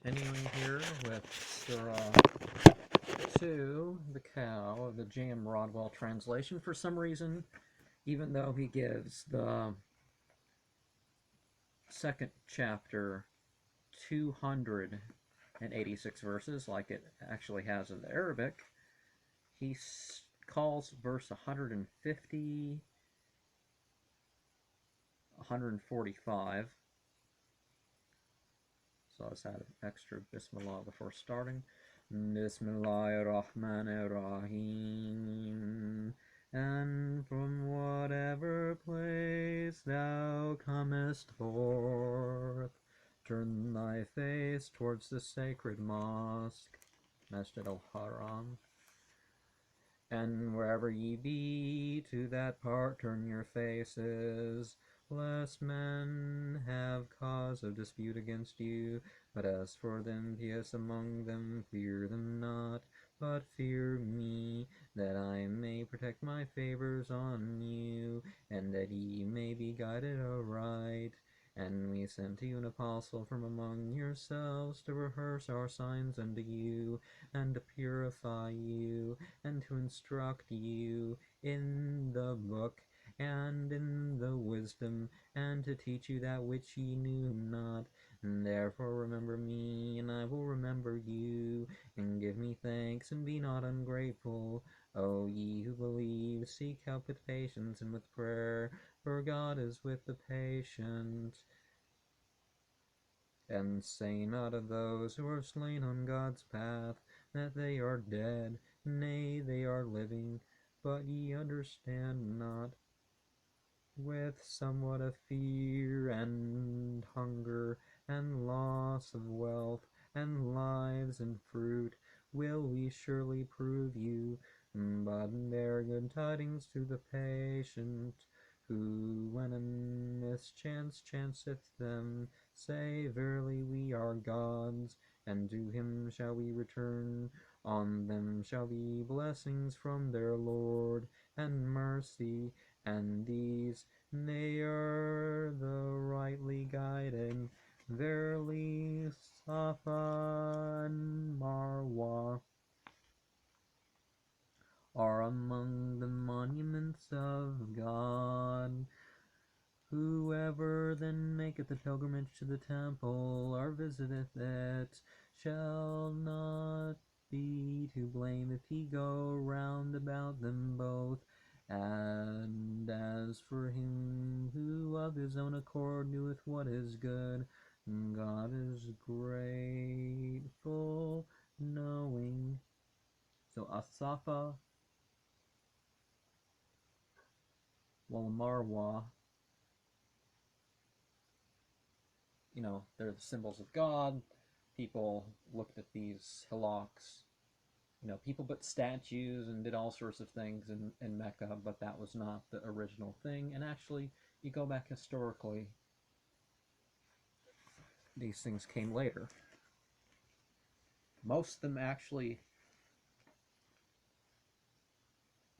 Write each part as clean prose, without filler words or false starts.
Continuing here with Surah 2, the cow, of the J.M. Rodwell translation. For some reason, even though he gives the second chapter 286 verses, like it actually has in the Arabic, he calls verse 150, 145. So let's add an extra Bismillah before starting. Bismillahirrahmanirrahim. And from whatever place thou comest forth, turn thy face towards the sacred mosque, Masjid al-Haram. And wherever ye be, to that part turn your faces, lest men have cause of dispute against you. But as for them pious among them, fear them not, but fear me, that I may protect my favors on you, and that ye may be guided aright. And we sent to you an apostle from among yourselves to rehearse our signs unto you, and to purify you, and to instruct you in the book, and in the wisdom, and to teach you that which ye knew not. And therefore remember me, and I will remember you, and give me thanks, and be not ungrateful. O ye who believe, seek help with patience and with prayer, for God is with the patient. And say not of those who are slain on God's path, that they are dead, nay, they are living, but ye understand not. With somewhat of fear and hunger and loss of wealth and lives and fruit will we surely prove you, but bear good tidings to the patient, who, when a mischance chanceth them, say, Verily we are God's, and to him shall we return. On them shall be blessings from their Lord, and mercy, and these, they are the rightly guided. Verily, Safa and Marwa are among the monuments of God. Whoever then maketh a pilgrimage to the temple, or visiteth it, shall not be to blame if he go round about them both. And as for him who of his own accord doeth what is good, God is grateful, knowing. So Asafa wal Marwa, they're the symbols of God. People looked at these hillocks. People put statues and did all sorts of things in Mecca, but that was not the original thing. And actually, you go back historically, these things came later. Most of them actually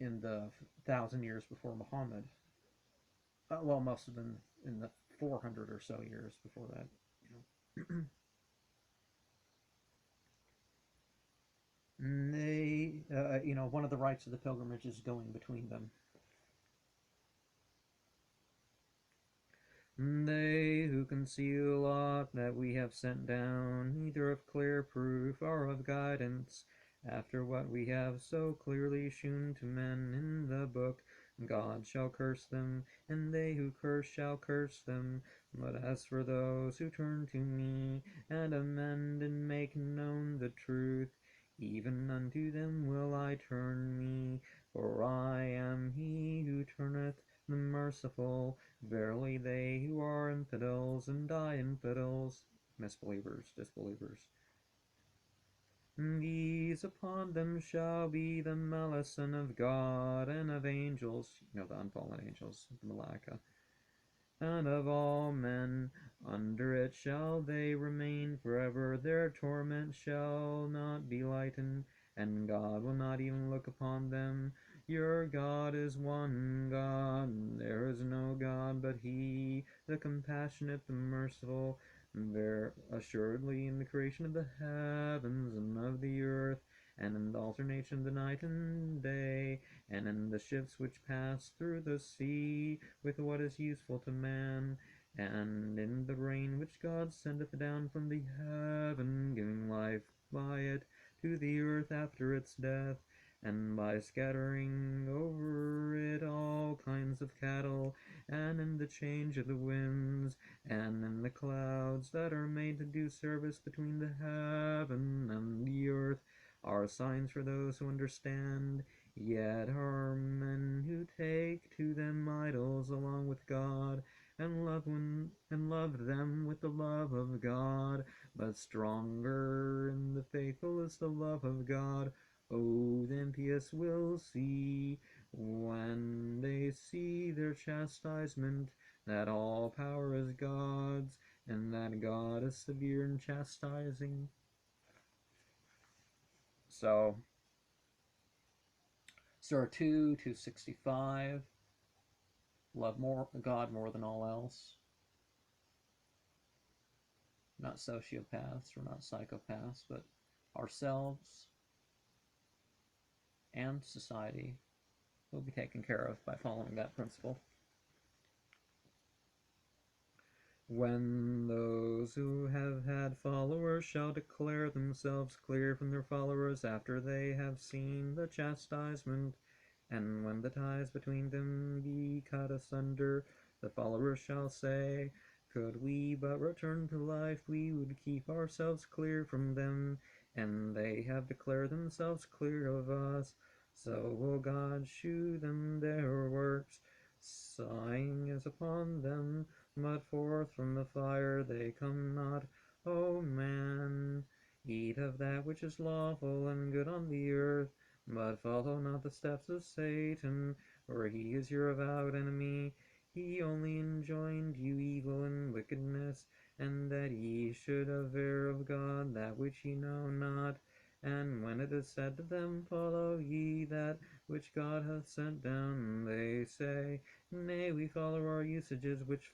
in the 1,000 years before Muhammad. Well, most of them in the 400 or so years before that. They, one of the rites of the pilgrimage is going between them. They who conceal aught that we have sent down, either of clear proof or of guidance, after what we have so clearly shewn to men in the book, God shall curse them, and they who curse shall curse them. But as for those who turn to me, and amend and make known the truth, even unto them will I turn me, for I am he who turneth the merciful. Verily they who are infidels and die infidels, misbelievers, disbelievers, these upon them shall be the malison of God and of angels, the unfallen angels, the Malaika, and of all men. Under it shall they remain forever. Their torment shall not be lightened, and God will not even look upon them. Your God is one God. There is no God but He, the compassionate, the merciful. There assuredly in the creation of the heavens and of the earth, and in the alternation of the night and day, and in the ships which pass through the sea with what is useful to man, and in the rain which God sendeth down from the heaven, giving life by it to the earth after its death, and by scattering over it all kinds of cattle, and in the change of the winds, and in the clouds that are made to do service between the heaven and the earth, are signs for those who understand. Yet are men who take to them idols along with God, and love them with the love of God. But stronger in the faithful is the love of God. Oh, the impious will see, when they see their chastisement, that all power is God's, and that God is severe in chastising. So, Surah 2, 265, love God more than all else. Not sociopaths or not psychopaths, but ourselves and society will be taken care of by following that principle. When those who have had followers shall declare themselves clear from their followers after they have seen the chastisement, and when the ties between them be cut asunder, the followers shall say, could we but return to life, we would keep ourselves clear from them, and they have declared themselves clear of us. So will God shew them their works. Sighing is upon them, but forth from the fire they come not. O man, eat of that which is lawful and good on the earth, but follow not the steps of Satan, for he is your avowed enemy. He only enjoined you evil and wickedness, and that ye should aver of God that which ye know not. And when it is said to them, follow ye that which God hath sent down, they say, nay, we follow our usages which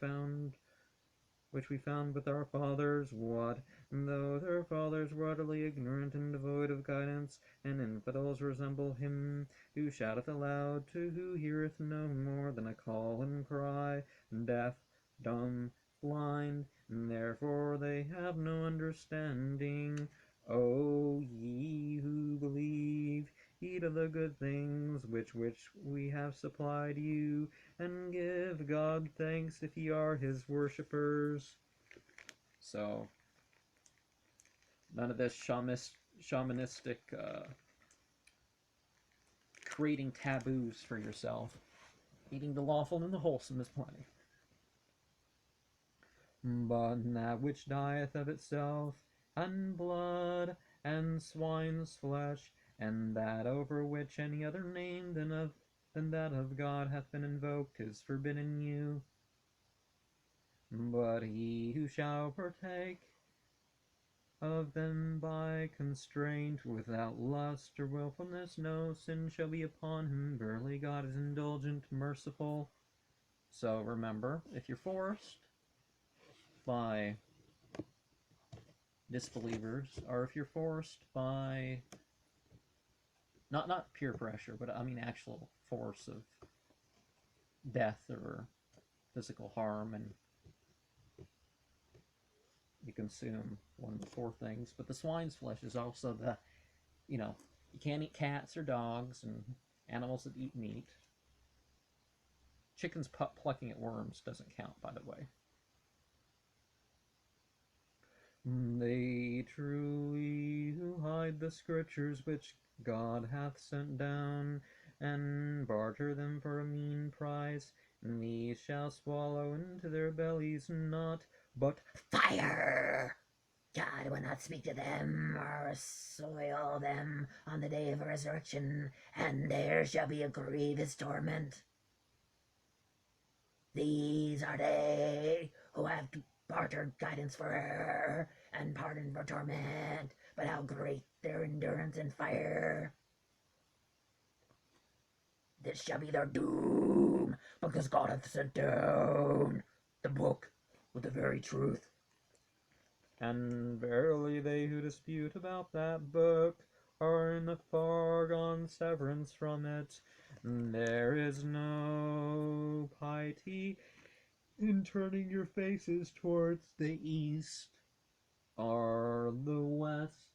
we found with our fathers. What though their fathers were utterly ignorant and devoid of guidance, and infidels resemble him who shouteth aloud, to who heareth no more than a call and cry, deaf, dumb, blind, and therefore they have no understanding. O ye who believe, eat of the good things which we have supplied you, and give God thanks if ye are his worshippers. So, none of this shamanistic creating taboos for yourself. Eating the lawful and the wholesome is plenty. But that which dieth of itself, and blood, and swine's flesh, and that over which any other name than that of God hath been invoked, is forbidden you. But he who shall partake of them by constraint, without lust or wilfulness, no sin shall be upon him. Verily God is indulgent, merciful. So remember, if you're forced by disbelievers, or if you're forced by not peer pressure, but I mean actual force of death or physical harm, and you consume one of the four things. But the swine's flesh is also you can't eat cats or dogs and animals that eat meat. Chickens plucking at worms doesn't count, by the way. They truly who hide the scriptures which God hath sent down, and barter them for a mean price, and these shall swallow into their bellies not but fire. God will not speak to them or soil them on the day of resurrection, and there shall be a grievous torment. These are they who have bartered guidance for error and pardon for torment, but how great their endurance in fire. This shall be their doom, because God hath sent down the book with the very truth. And verily they who dispute about that book are in a far gone severance from it. There is no piety in turning your faces towards the east or the west.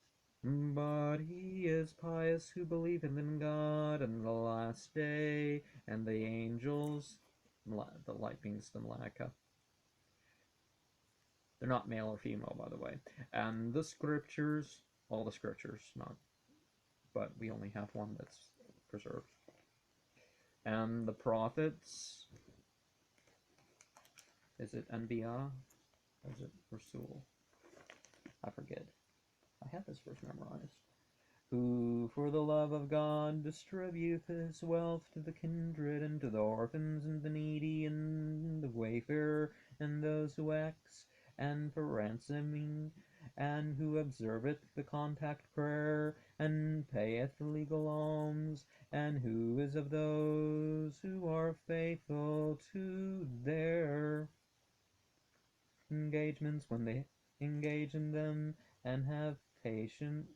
But he is pious who believeth in God and the last day and the angels. The light beings the Malaika. They're not male or female, by the way. And the scriptures, all the scriptures, not, but we only have one that's preserved. And the prophets, is it Anbiya? Or is it Rasul? I forget. I have this verse memorized. Who for the love of God distributeth his wealth to the kindred and to the orphans and the needy and the wayfarer and those who ask, and for ransoming, and who observeth the contact prayer and payeth the legal alms, and who is of those who are faithful to their engagements when they engage in them, and have patient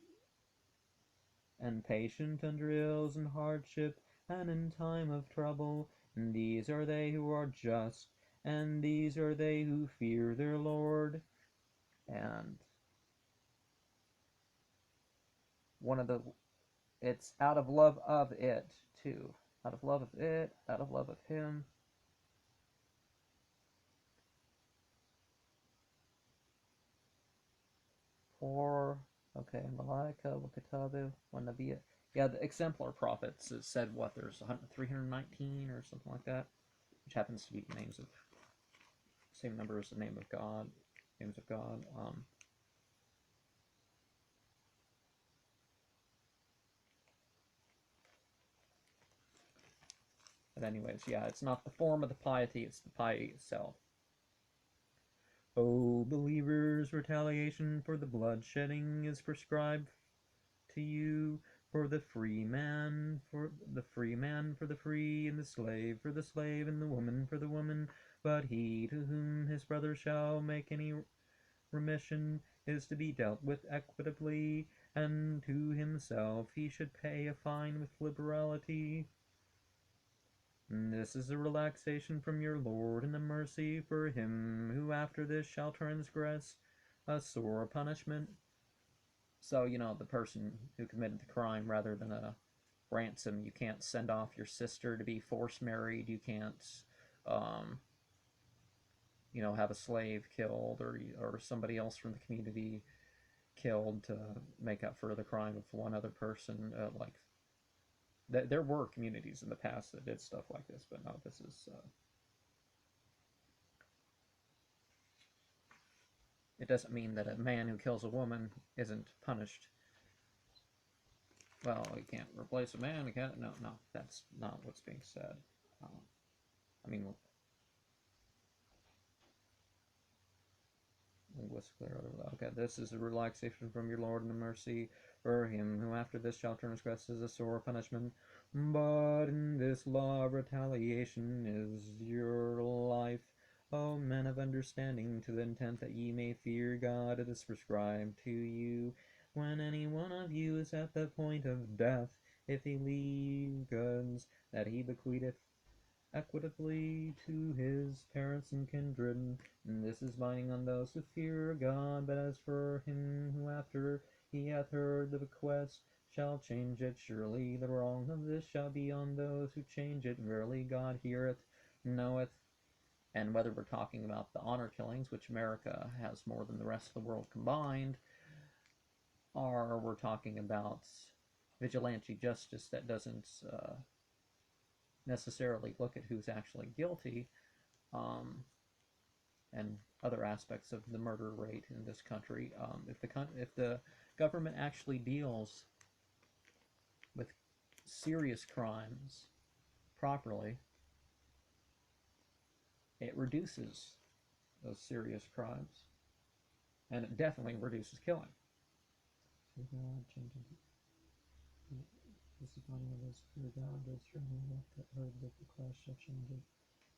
under ills and hardship, and in time of trouble. And these are they who are just, and these are they who fear their Lord. And one of the, it's out of love of it, too. Out of love of it, out of love of him. For, okay, Malaika, Wakatabu, Wanabiyah. Yeah, the exemplar prophets said what, there's 319 or something like that, which happens to be names of, same number as the name of God, names of God. But anyways, yeah, it's not the form of the piety, it's the piety itself. O believers, retaliation for the bloodshedding is prescribed to you, for the free man for the free, and the slave for the slave, and the woman for the woman. But he to whom his brother shall make any remission is to be dealt with equitably, and to himself he should pay a fine with liberality. This is a relaxation from your Lord, and a mercy for him who after this shall transgress a sore punishment. So, the person who committed the crime, rather than a ransom, you can't send off your sister to be force married, you can't, have a slave killed, or somebody else from the community killed to make up for the crime of one other person. There were communities in the past that did stuff like this, but no, this is, it doesn't mean that a man who kills a woman isn't punished. Well, you can't replace a man. You can't. No, that's not what's being said. I mean, linguistically, okay. This is a relaxation from your Lord and a mercy for him who after this shall transgress is a sore punishment. But in this law of retaliation is your life, O men of understanding, to the intent that ye may fear God. It is prescribed to you, when any one of you is at the point of death, if he leave goods, that he bequeatheth equitably to his parents and kindred. And this is binding on those who fear God. But as for him who after he hath heard the bequest shall change it, surely the wrong of this shall be on those who change it. Verily God heareth, knoweth. And whether we're talking about the honor killings, which America has more than the rest of the world combined, or we're talking about vigilante justice that doesn't necessarily look at who's actually guilty, and other aspects of the murder rate in this country. If the government actually deals with serious crimes properly, it reduces those serious crimes, and it definitely reduces killing. This is one of those fear God, those from whom that heard the bequest shall change it.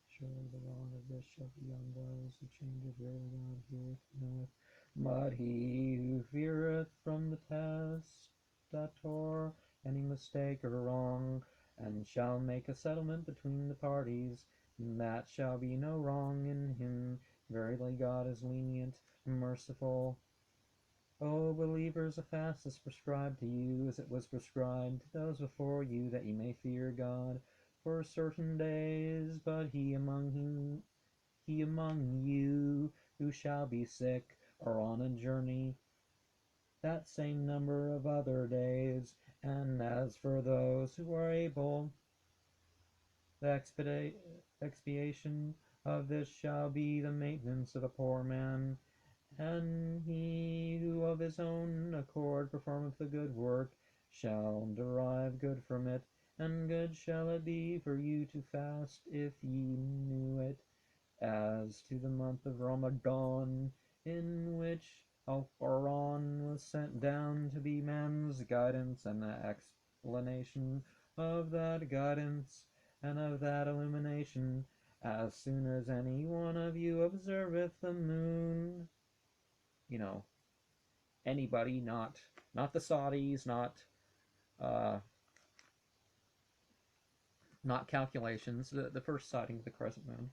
Surely the wrong of this shall be on those who change it. Verily God heareth, knoweth. But he who feareth from the testator any mistake or wrong, and shall make a settlement between the parties, that shall be no wrong in him. Verily God is lenient, merciful. O believers, a fast is prescribed to you, as it was prescribed to those before you, that ye may fear God for certain days. But he among you who shall be sick, or on a journey, that same number of other days. And as for those who are able, the expiation of this shall be the maintenance of a poor man. And he who of his own accord performeth the good work shall derive good from it, and good shall it be for you to fast if ye knew it. As to the month of Ramadan, in which Al-Quran was sent down to be man's guidance and the explanation of that guidance and of that illumination, as soon as any one of you observeth the moon, anybody, not the Saudis, uh, not calculations, the first sighting of the crescent moon.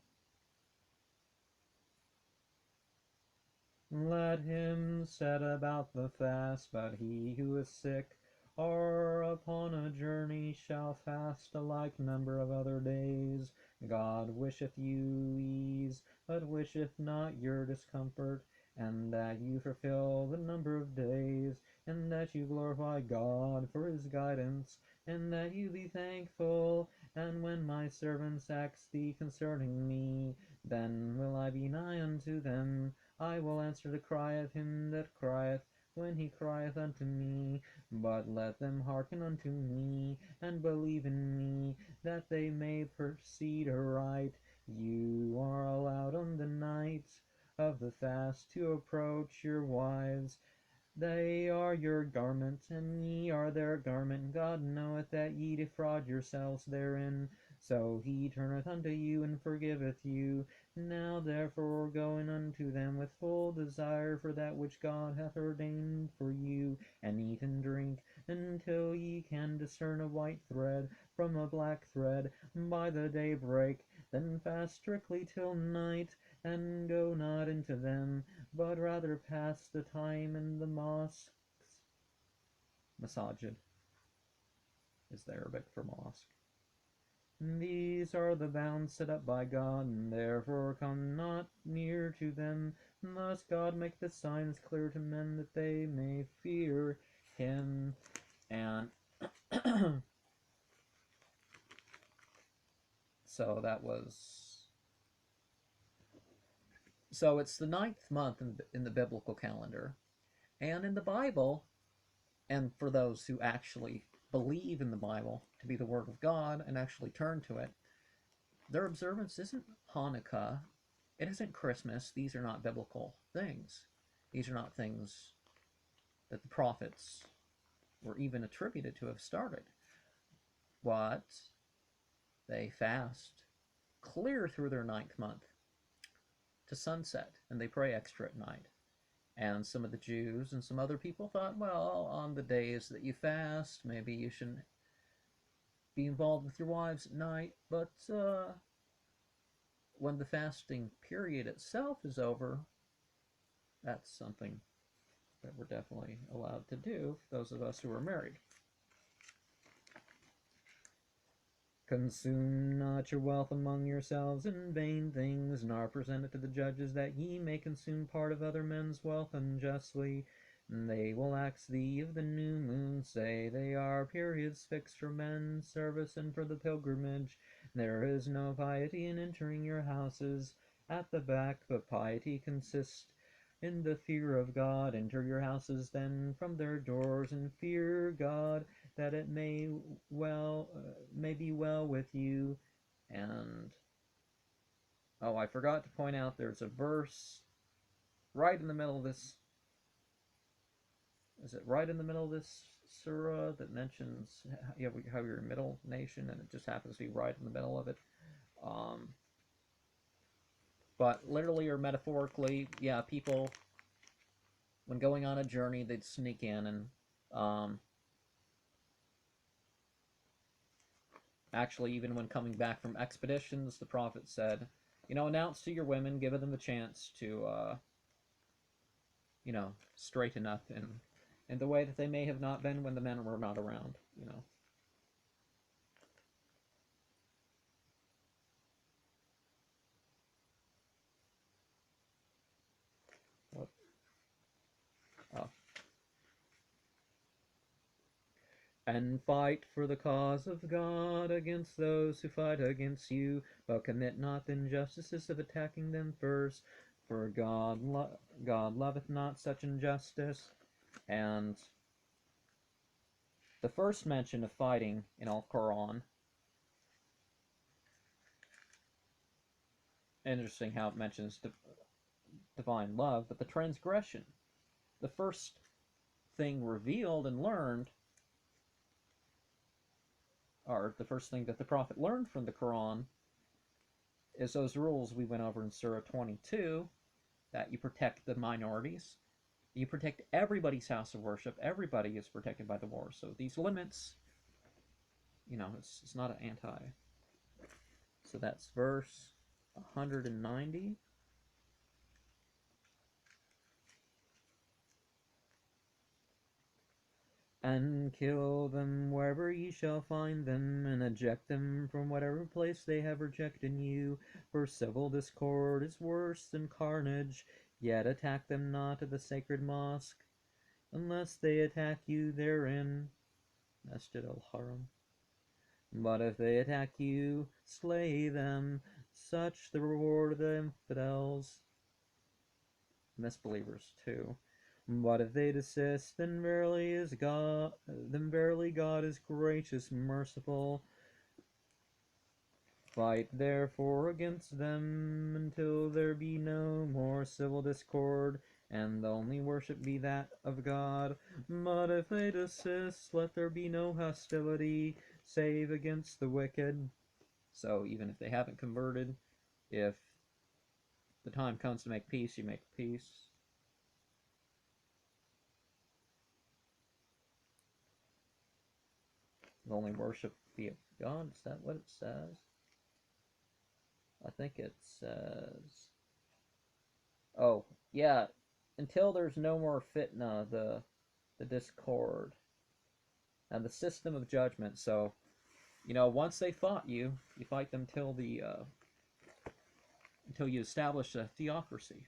Let him set about the fast, but he who is sick or upon a journey shall fast a like number of other days. God wisheth you ease, but wisheth not your discomfort, and that you fulfill the number of days, and that you glorify God for his guidance, and that you be thankful. And when my servants ask thee concerning me, then will I be nigh unto them. I will answer the cry of him that crieth, when he crieth unto me. But let them hearken unto me, and believe in me, that they may proceed aright. You are allowed on the night of the fast to approach your wives. They are your garment, and ye are their garment. God knoweth that ye defraud yourselves therein. So he turneth unto you and forgiveth you. Now therefore go in unto them with full desire for that which God hath ordained for you, and eat and drink, until ye can discern a white thread from a black thread by the daybreak. Then fast strictly till night, and go not into them, but rather pass the time in the mosques. Masajid is the Arabic for mosque. These are the bounds set up by God, and therefore come not near to them. Thus God maketh the signs clear to men, that they may fear him. And so that was... So it's the 9th month in the biblical calendar. And in the Bible, and for those who actually believe in the Bible to be the Word of God and actually turn to it, their observance isn't Hanukkah, it isn't Christmas. These are not biblical things. These are not things that the prophets were even attributed to have started. But they fast clear through their 9th month to sunset, and they pray extra at night. And some of the Jews and some other people thought, well, on the days that you fast, maybe you shouldn't be involved with your wives at night. But when the fasting period itself is over, that's something that we're definitely allowed to do, those of us who are married. Consume not your wealth among yourselves in vain things, nor present it to the judges, that ye may consume part of other men's wealth unjustly. They will ask thee of the new moon, say they are periods fixed for men's service and for the pilgrimage. There is no piety in entering your houses at the back, but piety consists in the fear of God. Enter your houses then from their doors, and fear God, that it may be well with you. And I forgot to point out, there's a verse right in the middle of this. Is it right in the middle of this surah that mentions how you're a middle nation, and it just happens to be right in the middle of it. But literally or metaphorically, yeah, people when going on a journey, they'd sneak in and actually, even when coming back from expeditions, the Prophet said, announce to your women, give them the chance to, straighten up in the way that they may have not been when the men were not around. What? Oh. And fight for the cause of God against those who fight against you, but commit not the injustices of attacking them first, for God loveth not such injustice. And the first mention of fighting in Al Quran, interesting how it mentions divine love, but the transgression, the first thing revealed and learned, or the first thing that the Prophet learned from the Quran, is those rules we went over in Surah 22, that you protect the minorities, you protect everybody's house of worship, everybody is protected by the war. So these limits, it's not an anti. So that's verse 190. And kill them wherever ye shall find them, and eject them from whatever place they have rejected you. For civil discord is worse than carnage, yet attack them not at the sacred mosque, unless they attack you therein, Masjid al-Haram. But if they attack you, slay them, such the reward of the infidels, misbelievers too. But if they desist, then verily God is gracious and merciful. Fight therefore against them until there be no more civil discord, and the only worship be that of God. But if they desist, let there be no hostility, save against the wicked. So even if they haven't converted, if the time comes to make peace, you make peace. The only worship be of God. Is that what it says? I think it says. Oh, yeah. Until there's no more fitna, the discord, and the system of judgment. So, once they fought you, you fight them till until you establish a theocracy,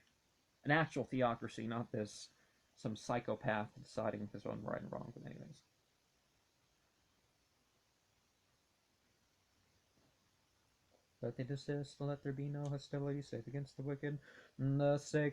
an actual theocracy, not this some psychopath deciding his own right and wrong. But anyways. Let they desist, let there be no hostility save against the wicked. The sacred